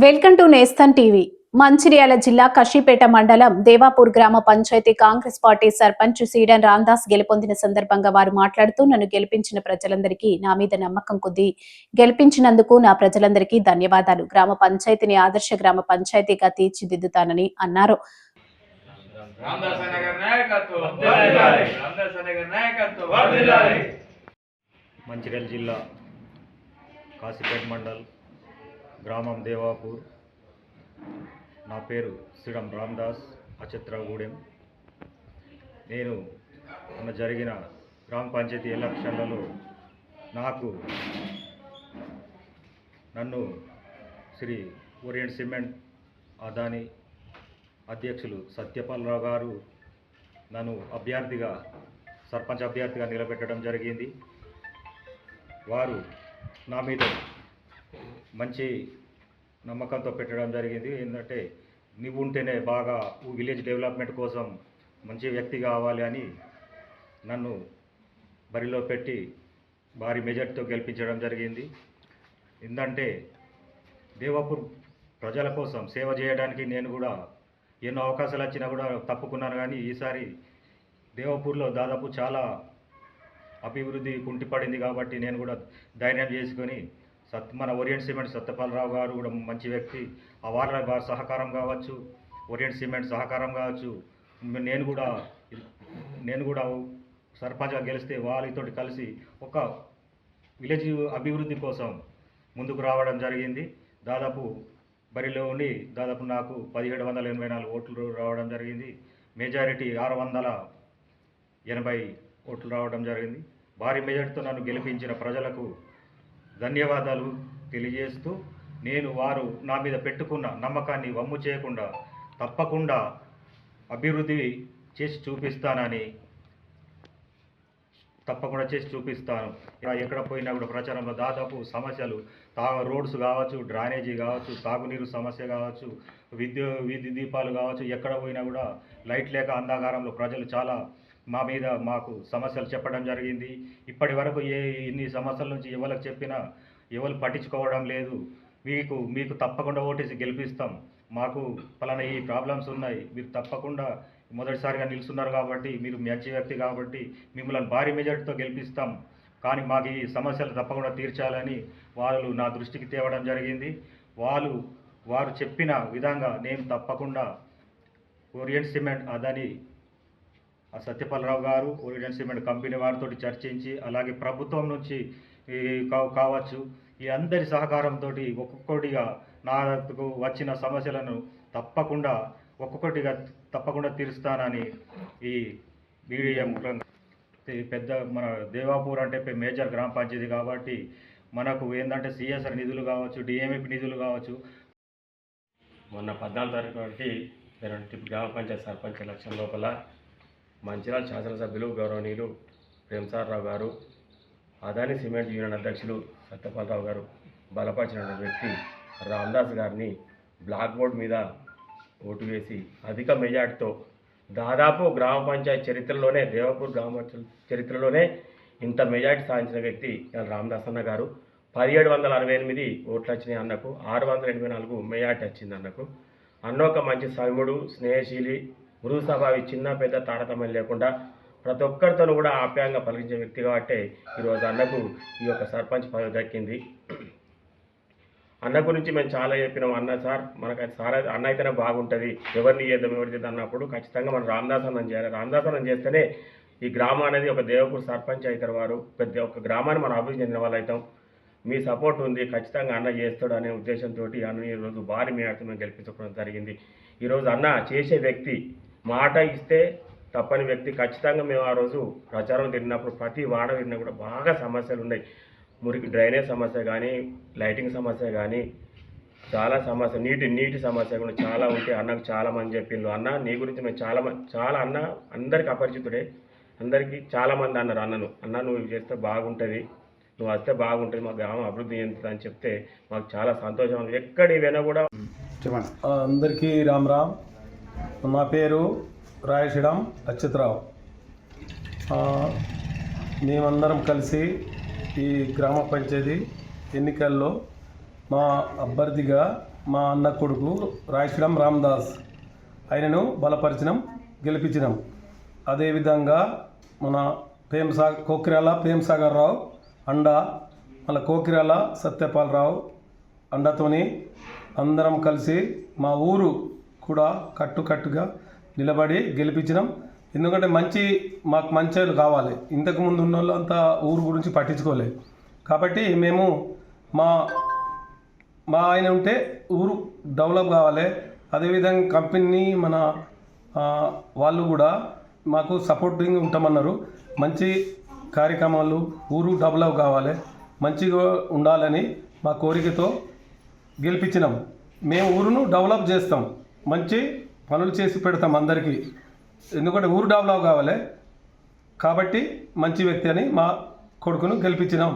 Welcome to నేస్తన్ TV. Mancherial జిల్లా కషిపేట మండలం దేవాపూర్ గ్రామ పంచాయతీ కాంగ్రెస్ పార్టీ సర్పంచ్ సీడన్ రామదాస్ గెలుపొందిన సందర్భంగా వారు మాట్లాడుతూ, నన్ను గెలిపించిన ప్రజలందరికీ నా మీద నమ్మకం కొద్దీ గెలిపించినందుకు నా ప్రజలందరికీ ధన్యవాదాలు. గ్రామ పంచాయతీని ఆదర్శ గ్రామ పంచాయతీగా తీర్చిదిద్దుతానని అన్నారు. మంచిర్యాల జిల్లా కాశీపేట మండల్ గ్రామం దేవాపూర్. నా పేరు సీడన్ రామదాస్ అచిత్రగూడెం. నేను మొన్న జరిగిన గ్రామ పంచాయతీ ఎలక్షన్లలో నన్ను శ్రీ ఓరియంట్ సిమెంట్ అదాని అధ్యక్షులు సత్యపాలరావు గారు నన్ను సర్పంచ్ అభ్యర్థిగా నిలబెట్టడం జరిగింది. వారు నా మీద మంచి నమ్మకంతో పెట్టడం జరిగింది. ఏంటంటే నువ్వు ఉంటేనే బాగా విలేజ్ డెవలప్మెంట్ కోసం మంచి వ్యక్తి కావాలి అని నన్ను బరిలో పెట్టి భారీ మెజార్టీతో గెలిపించడం జరిగింది. ఏంటంటే దేవాపూర్ ప్రజల కోసం సేవ చేయడానికి నేను కూడా ఎన్నో అవకాశాలు వచ్చినా కూడా తప్పుకున్నాను. కానీ ఈసారి దేవాపూర్లో దాదాపు చాలా అభివృద్ధి కుంటిపడింది కాబట్టి నేను కూడా ధైర్యం చేసుకొని మన ఓరియంట్ సిమెంట్ సత్యపాలరావు గారు కూడా మంచి వ్యక్తి, ఆ వారి సహకారం కావచ్చు, ఓరియంట్ సిమెంట్ సహకారం కావచ్చు, నేను కూడా సర్పంచ్గా గెలిస్తే వాళ్ళతో కలిసి ఒక విలేజ్ అభివృద్ధి కోసం ముందుకు రావడం జరిగింది. దాదాపు బరిలో ఉండి నాకు 1784 ఓట్లు రావడం జరిగింది. మెజారిటీ 680 ఓట్లు రావడం జరిగింది. భారీ మెజారిటీతో నన్ను గెలిపించిన ప్రజలకు ధన్యవాదాలు తెలియజేస్తూ, వారు నా మీద పెట్టుకున్న నమ్మకాన్ని వమ్ము చేయకుండా తప్పకుండా అభివృద్ధి చేసి చూపిస్తాను. ఎక్కడ పోయినా కూడా ప్రచారంలో దాదాపు సమస్యలు రోడ్స్ కావచ్చు, డ్రైనేజీ కావచ్చు, తాగునీరు సమస్య కావచ్చు, వీధి దీపాలు కావచ్చు, ఎక్కడ పోయినా కూడా లైట్ లేక అంధకారంలో ప్రజలు చాలా మాకు సమస్యలు చెప్పడం జరిగింది. ఇప్పటి వరకు ఇన్ని సమస్యల నుంచి ఎవరికి చెప్పినా ఎవరు పట్టించుకోవడం లేదు. మీకు తప్పకుండా ఓటేసి గెలిపిస్తాం, మాకు పలానా ఈ ప్రాబ్లమ్స్ ఉన్నాయి, మీరు తప్పకుండా మొదటిసారిగా నిలుస్తున్నారు కాబట్టి, మీరు మంచి వ్యక్తి కాబట్టి మిమ్మల్ని భారీ మెజార్టీతో గెలిపిస్తాం, కానీ మాకు ఈ సమస్యలు తప్పకుండా తీర్చాలని వాళ్ళు నా దృష్టికి తేవడం జరిగింది. వారు చెప్పిన విధంగా నేను తప్పకుండా ఓరియంట్ సిమెంట్ అదని సత్యపాలరావు గారు ఓరియంట్ సిమెంట్ కంపెనీ వారితో చర్చించి, అలాగే ప్రభుత్వం నుంచి కావచ్చు, ఈ అందరి సహకారంతో ఒక్కొక్కటిగా నాకు వచ్చిన సమస్యలను తప్పకుండా తీరుస్తానని ఈ మీడియా పెద్ద మన దేవాపూర్ అంటే మేజర్ గ్రామ పంచాయతీ కాబట్టి మనకు ఏంటంటే సిఎస్ఆర్ నిధులు కావచ్చు, డిఎంఎఫ్ నిధులు కావచ్చు. మొన్న 14 తారీఖు నాటికి గ్రామ పంచాయతీ సర్పంచ్ ఎలక్షన్ లోపల మంచిర్యాల శాసనసభ్యులు గౌరవనీయులు ప్రేమ్సార్ రావు గారు, అదాని సిమెంట్ యూనియన్ అధ్యక్షులు సత్యపాలరావు గారు బలపరిచిన వ్యక్తి రామదాస్ గారిని బ్లాక్ బోర్డ్ మీద ఓటు వేసి అధిక మెజార్టీతో దాదాపు గ్రామ పంచాయతీ చరిత్రలోనే, దేవాపూర్ గ్రామ చరిత్రలోనే ఇంత మెజార్టీ సాధించిన వ్యక్తి రామదాస్ అన్న గారు. 1768 ఓట్లు వచ్చినాయి అన్నకు, 684 మెజార్టీ వచ్చింది అన్నకు. అన్న ఒక మంచి సౌమ్యుడు, స్నేహశీలి, మృదు స్వభావి, చిన్న పెద్ద తారతమ్యం లేకుండా ప్రతి ఒక్కరితో కూడా ఆప్యాయంగా పలికించే వ్యక్తి కాబట్టి ఈరోజు అన్నకు ఈ యొక్క సర్పంచ్ పదవి దక్కింది. అన్న గురించి మేము చాలా చెప్పినాం. అన్న సార్ మనకు అన్న అయితేనే బాగుంటుంది, ఎవరిని చేద్దాం అన్నప్పుడు ఖచ్చితంగా మనం రామదాస్ అన్నం చేయాలి. రామదాస్ అన్నం చేస్తేనే ఈ గ్రామం అనేది ఒక దేవపూర్ సర్పంచ్ అవుతారు. వారు ఒక గ్రామాన్ని మనం అభివృద్ధి చెందిన వాళ్ళు అవుతాం. మీ సపోర్ట్ ఉంది, ఖచ్చితంగా అన్న చేస్తాడు అనే ఉద్దేశంతో అన్న ఈరోజు భారీ మేరకు మేము గెలిపించుకోవడం జరిగింది. ఈరోజు అన్న చేసే వ్యక్తి, మాట ఇస్తే తప్పని వ్యక్తి. ఖచ్చితంగా మేము ఆ రోజు ప్రచారం తిరిగినప్పుడు ప్రతి వాడ తిరిగినా కూడా బాగా సమస్యలు ఉన్నాయి. మురికి డ్రైనేజ్ సమస్య కానీ, లైటింగ్ సమస్య కానీ, చాలా సమస్య, నీటి సమస్య కూడా చాలా ఉంటే అన్నకు చాలామంది చెప్పిండ్రు. అన్న నీ గురించి మేము చాలా అన్న అందరికీ అపరిచితుడే, అందరికీ చాలామంది అన్నారు అన్న నువ్వు చేస్తే బాగుంటుంది, నువ్వు వస్తే బాగుంటుంది, మా గ్రామం అభివృద్ధి చెందుతుంది అని చెప్తే మాకు చాలా సంతోషం ఉంది. ఎక్కడి పోయినా కూడా అందరికీ రామ్. నా పేరు రాయశిడం అచ్యుతరావు. మేమందరం కలిసి ఈ గ్రామ పంచాయతీ ఎన్నికల్లో మా అభ్యర్థిగా మా అన్న కొడుకు రాయశ్రీరామ్ రామదాస్ ఆయనను బలపరిచినాం, గెలిపించినాం. అదేవిధంగా మన కోకిరాల ప్రేమ్సాగర్ రావు అండ, మళ్ళీ కోకిరాల సత్యపాలరావు అండతోని అందరం కలిసి మా ఊరు కూడా కట్టుగా నిలబడి గెలిపించినాం. ఎందుకంటే మాకు మంచి వాళ్ళు కావాలి. ఇంతకుముందు ఉన్న వాళ్ళు అంతా ఊరు గురించి పట్టించుకోలేదు. కాబట్టి మేము మా ఆయన ఉంటే ఊరు డెవలప్ కావాలి. అదేవిధంగా కంపెనీ మన వాళ్ళు కూడా మాకు సపోర్టింగ్ ఉంటామన్నారు. మంచి కార్యక్రమాలు, ఊరు డెవలప్ కావాలి, మంచిగా ఉండాలని మా కోరికతో గెలిపించినాం. మేము ఊరును డెవలప్ చేస్తాం, మంచి పనులు చేసి పెడతాం అందరికీ. ఎందుకంటే ఊరు డెవలప్ కావాలి కాబట్టి మంచి వ్యక్తి అని మా కొడుకును గెలిపించినాం.